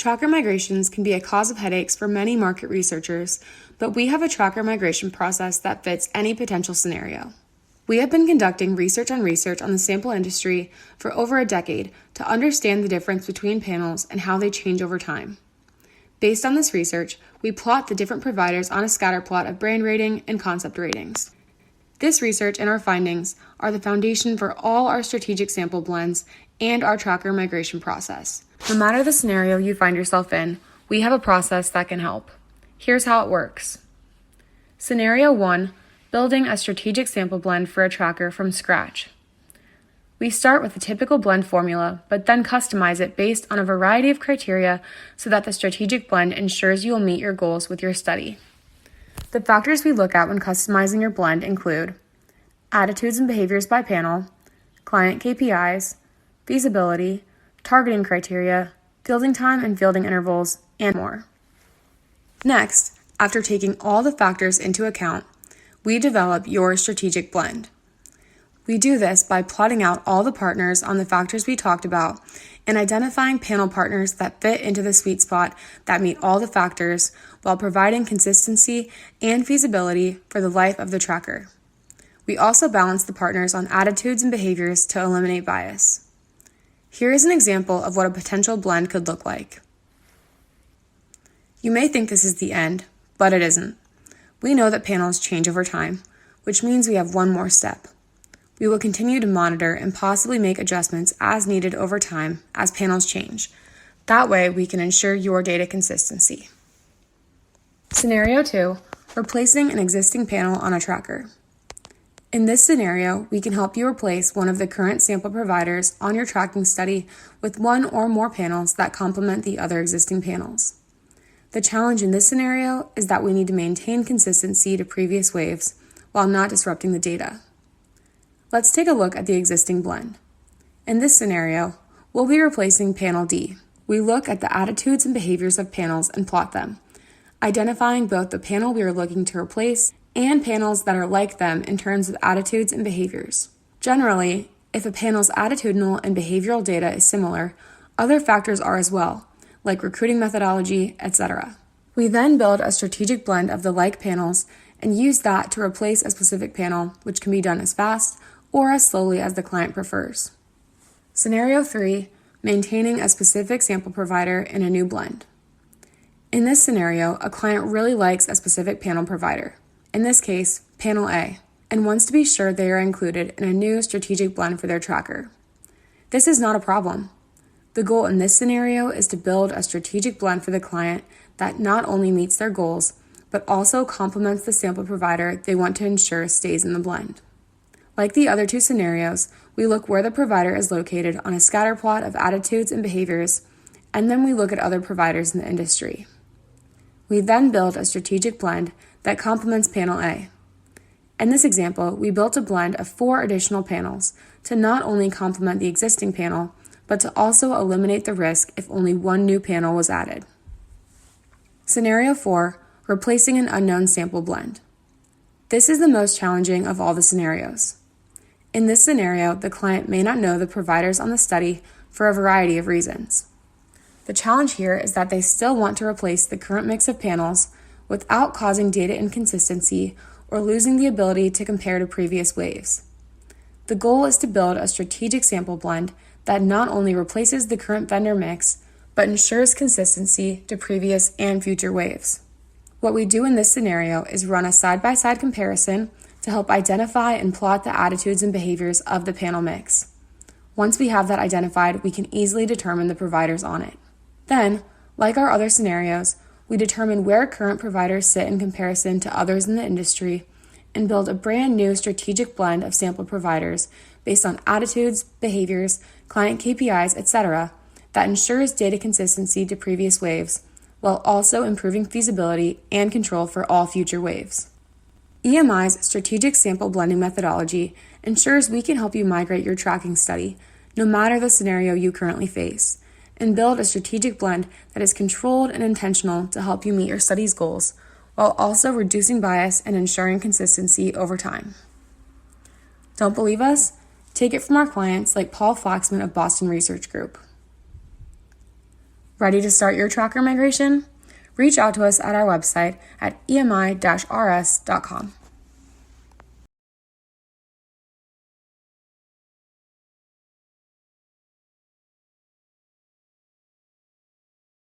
Tracker migrations can be a cause of headaches for many market researchers, but we have a tracker migration process that fits any potential scenario. We have been conducting research on the sample industry for over a decade to understand the difference between panels and how they change over time. Based on this research, we plot the different providers on a scatter plot of brand rating and concept ratings. This research and our findings are the foundation for all our strategic sample blends and our tracker migration process. No matter the scenario you find yourself in, we have a process that can help. Here's how it works. Scenario 1, building a strategic sample blend for a tracker from scratch. We start with a typical blend formula, but then customize it based on a variety of criteria so that the strategic blend ensures you will meet your goals with your study. The factors we look at when customizing your blend include attitudes and behaviors by panel, client KPIs, feasibility, targeting criteria, fielding time and fielding intervals, and more. Next, after taking all the factors into account, we develop your strategic blend. We do this by plotting out all the partners on the factors we talked about and identifying panel partners that fit into the sweet spot that meet all the factors while providing consistency and feasibility for the life of the tracker. We also balance the partners on attitudes and behaviors to eliminate bias. Here is an example of what a potential blend could look like. You may think this is the end, but it isn't. We know that panels change over time, which means we have one more step. We will continue to monitor and possibly make adjustments as needed over time as panels change. That way, we can ensure your data consistency. Scenario 2, replacing an existing panel on a tracker. In this scenario, we can help you replace one of the current sample providers on your tracking study with one or more panels that complement the other existing panels. The challenge in this scenario is that we need to maintain consistency to previous waves while not disrupting the data. Let's take a look at the existing blend. In this scenario, we'll be replacing panel D. We look at the attitudes and behaviors of panels and plot them, identifying both the panel we are looking to replace and panels that are like them in terms of attitudes and behaviors. Generally, if a panel's attitudinal and behavioral data is similar, other factors are as well, like recruiting methodology, etc. We then build a strategic blend of the like panels and use that to replace a specific panel, which can be done as fast or as slowly as the client prefers. Scenario 3, maintaining a specific sample provider in a new blend. In this scenario, a client really likes a specific panel provider, in this case, panel A, and wants to be sure they are included in a new strategic blend for their tracker. This is not a problem. The goal in this scenario is to build a strategic blend for the client that not only meets their goals, but also complements the sample provider they want to ensure stays in the blend. Like the other two scenarios, we look where the provider is located on a scatter plot of attitudes and behaviors, and then we look at other providers in the industry. We then build a strategic blend that complements panel A. In this example, we built a blend of 4 additional panels to not only complement the existing panel, but to also eliminate the risk if only one new panel was added. Scenario 4, replacing an unknown sample blend. This is the most challenging of all the scenarios. In this scenario, the client may not know the providers on the study for a variety of reasons. The challenge here is that they still want to replace the current mix of panels without causing data inconsistency or losing the ability to compare to previous waves. The goal is to build a strategic sample blend that not only replaces the current vendor mix, but ensures consistency to previous and future waves. What we do in this scenario is run a side-by-side comparison to help identify and plot the attitudes and behaviors of the panel mix. Once we have that identified, we can easily determine the providers on it. Then, like our other scenarios, we determine where current providers sit in comparison to others in the industry and build a brand new strategic blend of sample providers based on attitudes, behaviors, client KPIs, etc. that ensures data consistency to previous waves while also improving feasibility and control for all future waves. EMI's strategic sample blending methodology ensures we can help you migrate your tracking study, no matter the scenario you currently face, and build a strategic blend that is controlled and intentional to help you meet your study's goals, while also reducing bias and ensuring consistency over time. Don't believe us? Take it from our clients like Paul Flaxman of Boston Research Group. Ready to start your tracker migration? Reach out to us at our website at emi-rs.com.